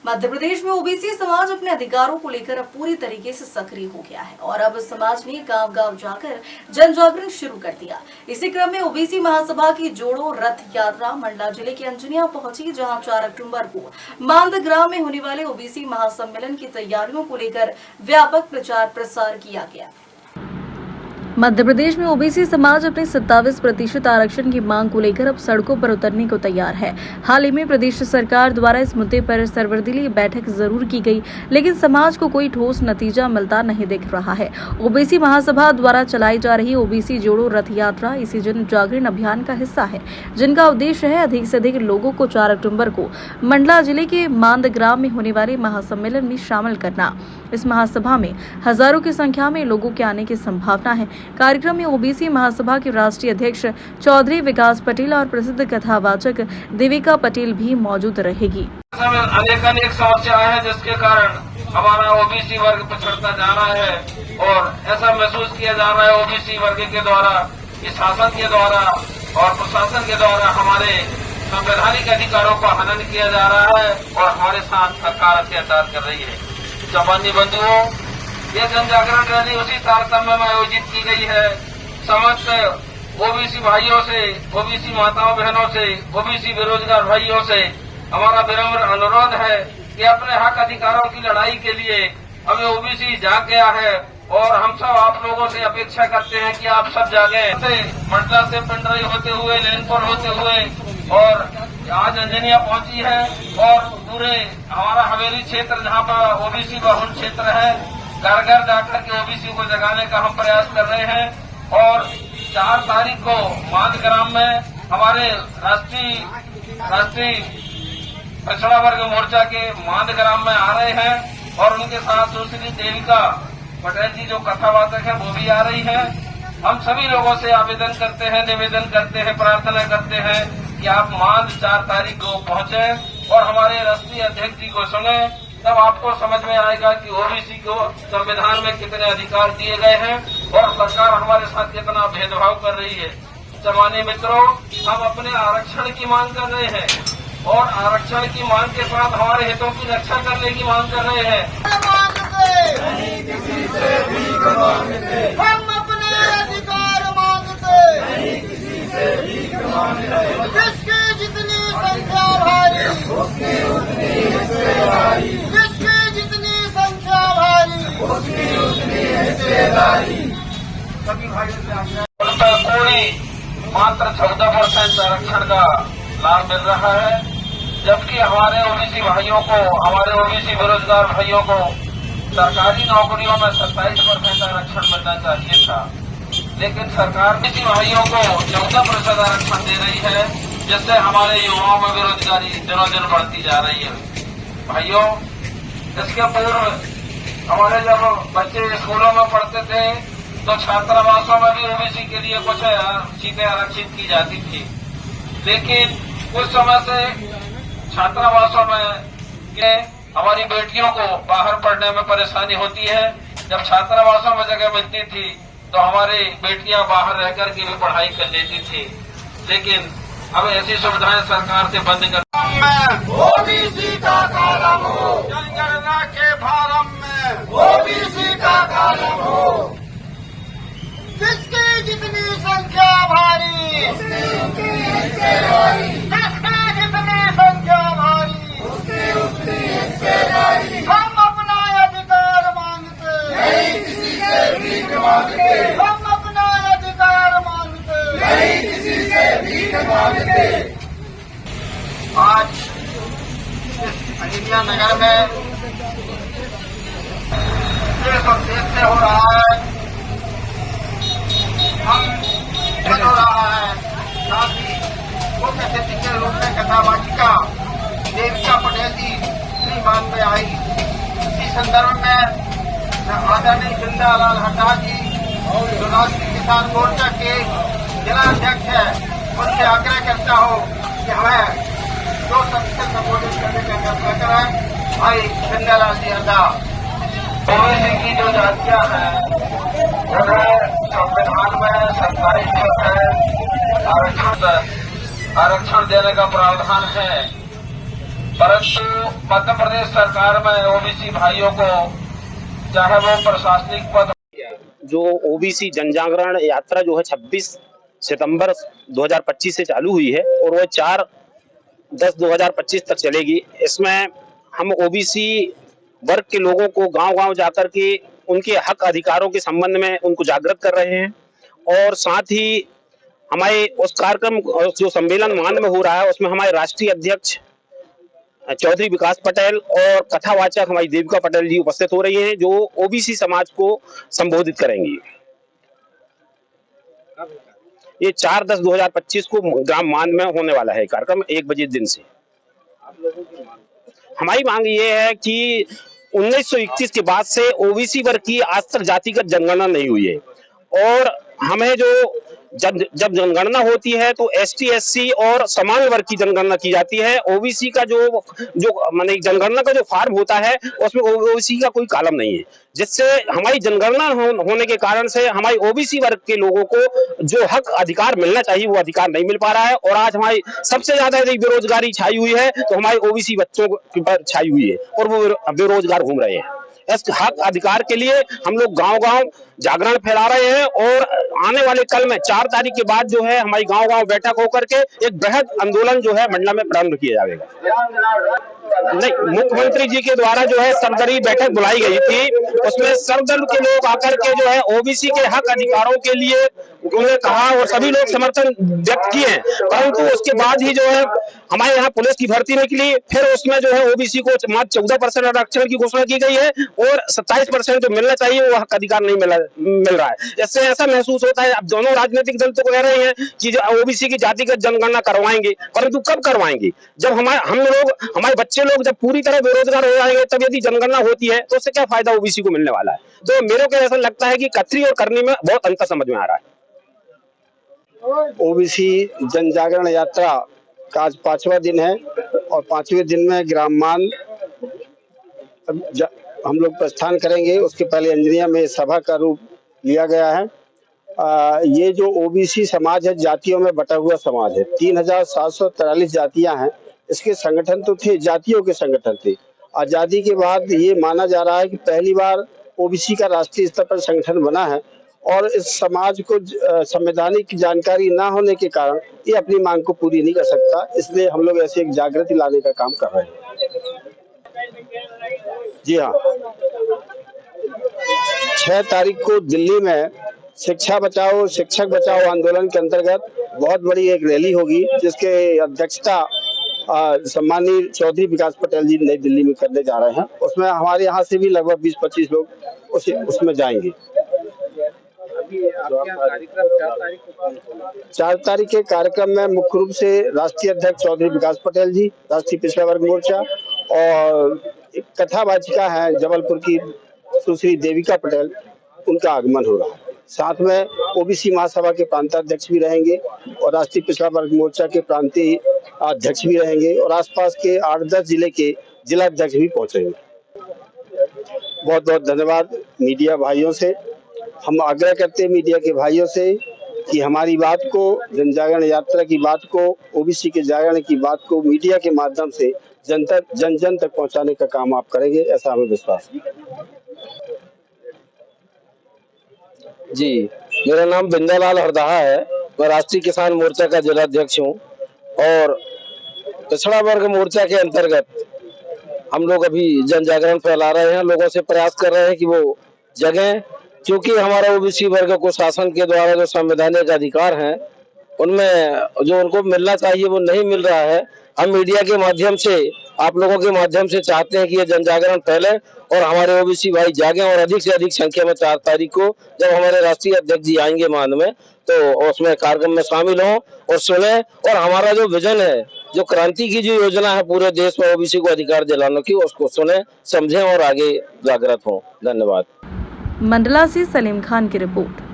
मध्य प्रदेश में ओबीसी समाज अपने अधिकारों को लेकर अब पूरी तरीके से सक्रिय हो गया है और अब समाज ने गांव-गांव जाकर जन जागरण शुरू कर दिया। इसी क्रम में ओबीसी महासभा की जोड़ो रथ यात्रा मंडला जिले के अंजनिया पहुंची, जहां 4 अक्टूबर को मांद ग्राम में होने वाले ओबीसी महासम्मेलन की तैयारियों को लेकर व्यापक प्रचार प्रसार किया गया। मध्य प्रदेश में ओबीसी समाज अपने 27% आरक्षण की मांग को लेकर अब सड़कों पर उतरने को तैयार है। हाल ही में प्रदेश सरकार द्वारा इस मुद्दे पर सर्वदलीय बैठक जरूर की गई, लेकिन समाज को कोई ठोस नतीजा मिलता नहीं दिख रहा है। ओबीसी महासभा द्वारा चलाई जा रही ओबीसी जोड़ो रथ यात्रा इसी जन जागरण अभियान का हिस्सा है, जिनका उद्देश्य है अधिक से अधिक लोगों को 4 अक्टूबर को मंडला जिले के मांद ग्राम में होने वाले महासम्मेलन में शामिल करना। इस महासभा में हजारों की संख्या में लोगों के आने की संभावना है। कार्यक्रम में ओबीसी महासभा के राष्ट्रीय अध्यक्ष चौधरी विकास पटेल और प्रसिद्ध कथावाचक देविका पटेल भी मौजूद रहेगी। अनेक समस्याएं हैं जिसके कारण हमारा ओबीसी वर्ग पिछड़ता जा रहा है और ऐसा महसूस किया जा रहा है ओबीसी वर्ग के द्वारा, इस शासन के द्वारा और प्रशासन के द्वारा हमारे संवैधानिक अधिकारों का हनन किया जा रहा है और हमारे साथ सरकार अत्याचार कर रही है। सामान्य बंधुओं, ये जन जागरण रैली उसी तारतम्य में आयोजित की गई है। समस्त ओबीसी भाइयों से, ओबीसी माताओं बहनों से, ओबीसी बेरोजगार भाइयों से हमारा विनम्र अनुरोध है कि अपने हक अधिकारों की लड़ाई के लिए हमें ओबीसी जाग गया है और हम सब आप लोगों से अपेक्षा करते हैं कि आप सब जागे। मंडला से पिंडरी होते हुए, लैनपुर होते हुए और आज अंजनिया पहुंची है और पूरे हमारा हवेली क्षेत्र जहां पर ओबीसी बहुल क्षेत्र है, घर घर जाकर के ओबीसी को जगाने का हम प्रयास कर रहे हैं और 4 तारीख को मांद ग्राम में हमारे राष्ट्रीय पिछड़ा वर्ग मोर्चा के मांद ग्राम में आ रहे हैं और उनके साथ दूसरी देविका पटेल जी जो कथावाचक है वो भी आ रही है। हम सभी लोगों से आवेदन करते हैं, निवेदन करते हैं, प्रार्थना करते हैं कि आप मांद 4 तारीख को पहुंचे और हमारे राष्ट्रीय अध्यक्ष जी को सुने, तब आपको समझ में आएगा कि ओबीसी को संविधान में कितने अधिकार दिए गए हैं और सरकार हमारे साथ कितना भेदभाव कर रही है। सामान्य मित्रों, हम अपने आरक्षण की मांग कर रहे हैं और आरक्षण की मांग के साथ हमारे हितों की रक्षा करने की मांग कर रहे हैं। नहीं किसी से भीख मांगते, हम अपने अधिकार मांगते, नहीं किसी से भीख मांगते। जिसकी जितनी संख्या भारी, उसकी उतनी हिस्सेदारी, जिसकी जितनी संख्या भारी, उसकी उतनी हिस्सेदारी। सभी भाइयों से कोई मात्र 14% आरक्षण का लाभ मिल रहा है, जबकि हमारे ओबीसी भाइयों को, हमारे ओबीसी बेरोजगार भाइयों को सरकारी नौकरियों में 27% आरक्षण मिलना चाहिए था, लेकिन सरकार ओबीसी भाइयों को 14% आरक्षण दे रही है, जिससे हमारे युवाओं में बेरोजगारी दिनों दिन बढ़ती जा रही है। भाइयों, इसके पूर्व हमारे जब बच्चे स्कूलों में पढ़ते थे तो छात्रावासों में भी ओबीसी के लिए कुछ सीटें आरक्षित की जाती थी, लेकिन कुछ समय से छात्रावासों में हमारी बेटियों को बाहर पढ़ने में परेशानी होती है। जब छात्रावासों में जगह मिलती थी तो हमारी बेटियां बाहर रहकर के भी पढ़ाई कर लेती थी, लेकिन अब ऐसी सुविधाएं सरकार से बंद कर ओबीसी का कॉलम हो, जनगणना के फार्म में ओबीसी का कॉलम हो। जिसकी जितनी संख्या भारी, उसकी उतनी हिस्सेदारी, जिसकी जितनी संख्या भारी, उसकी उतनी हिस्सेदारी। हम अपना अधिकार मांगते, नहीं किसी से भीख मांगते, हम अपना अधिकार मांगते, नहीं किसी से भीख मांगते। आज अंजनिया नगर में ये सब देखते हो रहा है, हो रहा है, साथ ही मुख्य अतिथि के रूप में कथावाचिका देविका पटेल जी श्रीमान में आई। इसी संदर्भ में आदरणीय जिंदालाल हड्डा जी जो राष्ट्रीय किसान मोर्चा के जिला अध्यक्ष है, उनसे आग्रह करता हूं कि हमें 2% संबोधित करने का फैसला करें। भाई जिंदालाल जी हड्डा, ओबीसी की जो जातियां हैं उन्हें संविधान में 27% आरक्षण देने का प्रावधान है, परंतु मध्य प्रदेश सरकार में ओबीसी भाइयों को चाहे वो प्रशासनिक पद, जो ओबीसी जनजागरण यात्रा जो है 26 सितंबर 2025 से चालू हुई है और वह 4/10/2025 तक चलेगी। इसमें हम ओबीसी वर्ग के लोगों को गांव-गांव जाकर के उनके हक अधिकारों के संबंध में उनको जागृत कर रहे हैं और साथ ही हमारे उस कार्यक्रम जो सम्मेलन मान में हो रहा है उसमें हमारे राष्ट्रीय अध्यक्ष चौधरी विकास पटेल और कथावाचक हमारी देविका पटेल जी उपस्थित हो रही हैं जो ओबीसी समाज को संबोधित करेंगी। ये 4/10/2025 को ग्राम मान में होने वाला है कार्यक्रम 1 बजे दिन से। हमारी मांग ये है कि 1931 के बाद से ओबीसी वर्ग की आज तक जातिगत जनगणना नहीं हुई है और हमें जो जब जनगणना होती है तो एसटी एससी और सामान्य वर्ग की जनगणना की जाती है। ओबीसी का जो माने जनगणना का जो फॉर्म होता है उसमें ओबीसी का कोई कॉलम नहीं है, जिससे हमारी जनगणना होने के कारण से हमारी ओबीसी वर्ग के लोगों को जो हक अधिकार मिलना चाहिए वो अधिकार नहीं मिल पा रहा है। और आज हमारी सबसे ज्यादा यदि बेरोजगारी छाई हुई है तो हमारे ओबीसी बच्चों के पर छाई हुई है और वो बेरोजगार घूम रहे हैं। इस हक अधिकार के लिए हम लोग गांव-गांव जागरण फैला रहे हैं और आने वाले कल में 4 तारीख के बाद जो है हमारी गांव-गांव बैठक होकर के एक बृहद आंदोलन जो है मंडला में प्रारंभ किया जाएगा। नहीं, मुख्यमंत्री जी के द्वारा जो है सर्वदलीय बैठक बुलाई गई थी, उसमें सर्वदल के लोग आकर के जो है ओबीसी के हक अधिकारों के लिए उन्होंने कहा और सभी लोग समर्थन व्यक्त किए हैं, परंतु उसके बाद ही जो है हमारे यहाँ पुलिस की भर्ती निकली, फिर उसमें जो है ओबीसी को मात्र 14% आरक्षण की घोषणा की गई है और 27% जो मिलना चाहिए वो हक अधिकार नहीं मिल रहा है। इससे ऐसा महसूस होता है, अब दोनों राजनीतिक दल तो कह रहे हैं कि ओबीसी की जातिगत जनगणना करवाएंगे, परंतु कब करवाएंगे? जब हमारे बच्चे लोग जब पूरी तरह बेरोजगार हो जाएंगे तब यदि जनगणना होती है तो उससे क्या फायदा ओबीसी को मिलने वाला है? तो मेरे को ऐसा लगता है कि कथनी और करनी में बहुत अंतर समझ में आ रहा है। ओबीसी जन जागरण यात्रा का आज 5वां दिन है और 5वें दिन में ग्राममान हम लोग प्रस्थान करेंगे। उसके पहले अंजनिया में सभा का रूप लिया गया है। ये जो ओबीसी समाज है जातियों में बटा हुआ समाज है। 3743 जातियां हैं। इसके संगठन तो थे, जातियों के संगठन थे। आजादी के बाद ये माना जा रहा है कि पहली बार ओबीसी का राष्ट्रीय स्तर पर संगठन बना है और इस समाज को संवैधानिक जानकारी ना होने के कारण ये अपनी मांग को पूरी नहीं कर सकता, इसलिए हम लोग ऐसे एक जागृति लाने का काम कर रहे हैं। जी हाँ, 6 तारीख को दिल्ली में शिक्षा बचाओ शिक्षक बचाओ आंदोलन के अंतर्गत बहुत बड़ी एक रैली होगी, जिसके अध्यक्षता सम्माननीय चौधरी विकास पटेल जी नई दिल्ली में करने जा रहे हैं। उसमें हमारे यहाँ से भी लगभग 20-25 लोग उसमें जाएंगे। 4 तारीख के कार्यक्रम में मुख्य रूप से राष्ट्रीय अध्यक्ष चौधरी विकास पटेल जी, राष्ट्रीय पिछड़ा वर्ग मोर्चा और एक कथावाचिका है जबलपुर की सुश्री देविका पटेल, उनका आगमन हो रहा है। साथ में ओबीसी महासभा के प्रांताध्यक्ष भी रहेंगे और राष्ट्रीय पिछड़ा वर्ग मोर्चा के प्रांतीय अध्यक्ष भी रहेंगे और आसपास के 8-10 जिले के जिला अध्यक्ष भी पहुंचेंगे। बहुत बहुत धन्यवाद मीडिया भाइयों से। हम आग्रह करते हैं मीडिया के भाइयों से कि हमारी बात को, जन जागरण यात्रा की बात को, ओबीसी के जागरण की बात को मीडिया के माध्यम से जन जन तक पहुंचाने का काम आप करेंगे, ऐसा हमें विश्वास है। जी, मेरा नाम बिंदालाल हरदाहा है। मैं राष्ट्रीय किसान मोर्चा का जिला अध्यक्ष हूँ और पिछड़ा वर्ग मोर्चा के अंतर्गत हम लोग अभी जन जागरण फैला रहे हैं। लोगों से प्रयास कर रहे हैं कि वो जगह, क्योंकि हमारा ओबीसी वर्ग को शासन के द्वारा जो संवैधानिक अधिकार हैं उनमें जो उनको मिलना चाहिए वो नहीं मिल रहा है। हम मीडिया के माध्यम से, आप लोगों के माध्यम से चाहते हैं कि ये जन जागरण फैले और हमारे ओबीसी भाई जागें और अधिक से अधिक संख्या में 4 तारीख को जब हमारे राष्ट्रीय अध्यक्ष जी आएंगे मान में, तो उसमें कार्यक्रम में शामिल हों और सुने और हमारा जो विजन है, जो क्रांति की जो योजना है पूरे देश में ओबीसी को अधिकार दिलाने की, उसको सुने, समझें और आगे जागृत हों। धन्यवाद। मंडला से सलीम खान की रिपोर्ट।